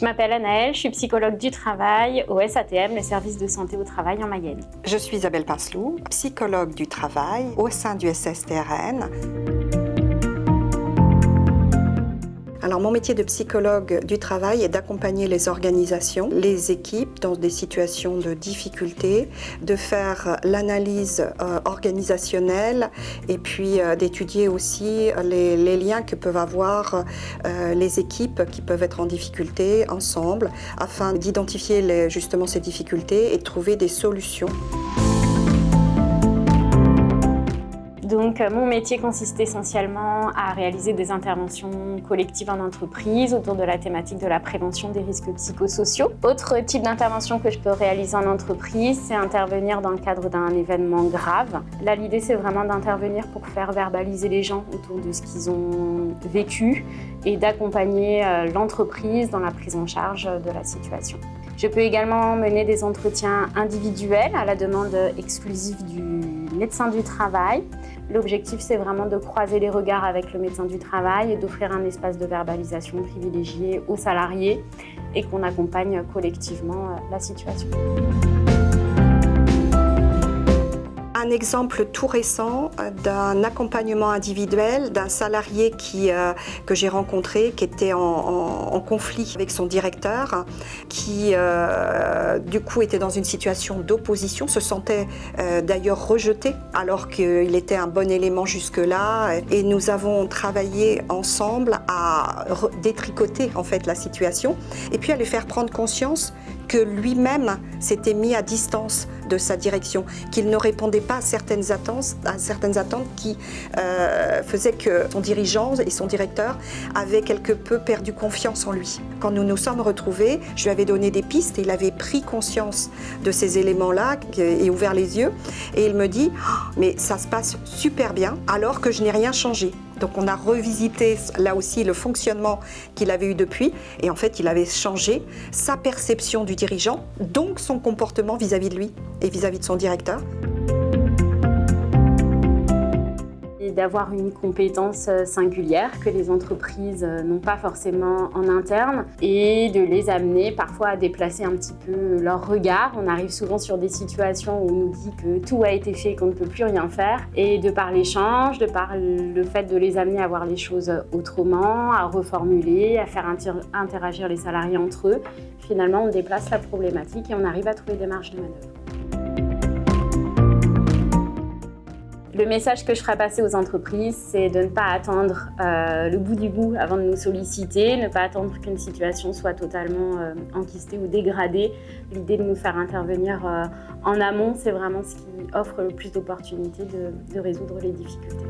Je m'appelle Anaëlle, je suis psychologue du travail au SATM, le service de santé au travail en Mayenne. Je suis Isabelle Pincelou, psychologue du travail au sein du SSTRN. Alors, mon métier de psychologue du travail est d'accompagner les organisations, les équipes dans des situations de difficulté, de faire l'analyse organisationnelle et puis d'étudier aussi les liens que peuvent avoir les équipes qui peuvent être en difficulté ensemble afin d'identifier justement ces difficultés et de trouver des solutions. Donc, mon métier consiste essentiellement à réaliser des interventions collectives en entreprise autour de la thématique de la prévention des risques psychosociaux. Autre type d'intervention que je peux réaliser en entreprise, c'est intervenir dans le cadre d'un événement grave. Là, l'idée, c'est vraiment d'intervenir pour faire verbaliser les gens autour de ce qu'ils ont vécu et d'accompagner l'entreprise dans la prise en charge de la situation. Je peux également mener des entretiens individuels à la demande exclusive du médecin du travail. L'objectif, c'est vraiment de croiser les regards avec le médecin du travail et d'offrir un espace de verbalisation privilégié aux salariés et qu'on accompagne collectivement la situation. Un exemple tout récent d'un accompagnement individuel d'un salarié que j'ai rencontré, qui était en conflit avec son directeur, qui du coup était dans une situation d'opposition, se sentait d'ailleurs rejeté alors qu'il était un bon élément jusque-là. Et nous avons travaillé ensemble à détricoter en fait la situation et puis à lui faire prendre conscience que lui-même s'était mis à distance de sa direction, qu'il ne répondait pas à certaines attentes qui faisaient que son dirigeant et son directeur avaient quelque peu perdu confiance en lui. Quand nous nous sommes retrouvés, je lui avais donné des pistes et il avait pris conscience de ces éléments-là et ouvert les yeux. Et il me dit « mais ça se passe super bien alors que je n'ai rien changé ». Donc on a revisité là aussi le fonctionnement qu'il avait eu depuis et en fait il avait changé sa perception du dirigeant, donc son comportement vis-à-vis de lui et vis-à-vis de son directeur. Et d'avoir une compétence singulière que les entreprises n'ont pas forcément en interne et de les amener parfois à déplacer un petit peu leur regard. On arrive souvent sur des situations où on nous dit que tout a été fait et qu'on ne peut plus rien faire. Et de par l'échange, de par le fait de les amener à voir les choses autrement, à reformuler, à faire interagir les salariés entre eux, finalement on déplace la problématique et on arrive à trouver des marges de manœuvre. Le message que je ferai passer aux entreprises, c'est de ne pas attendre le bout du bout avant de nous solliciter, ne pas attendre qu'une situation soit totalement enquistée ou dégradée. L'idée de nous faire intervenir en amont, c'est vraiment ce qui offre le plus d'opportunités de résoudre les difficultés.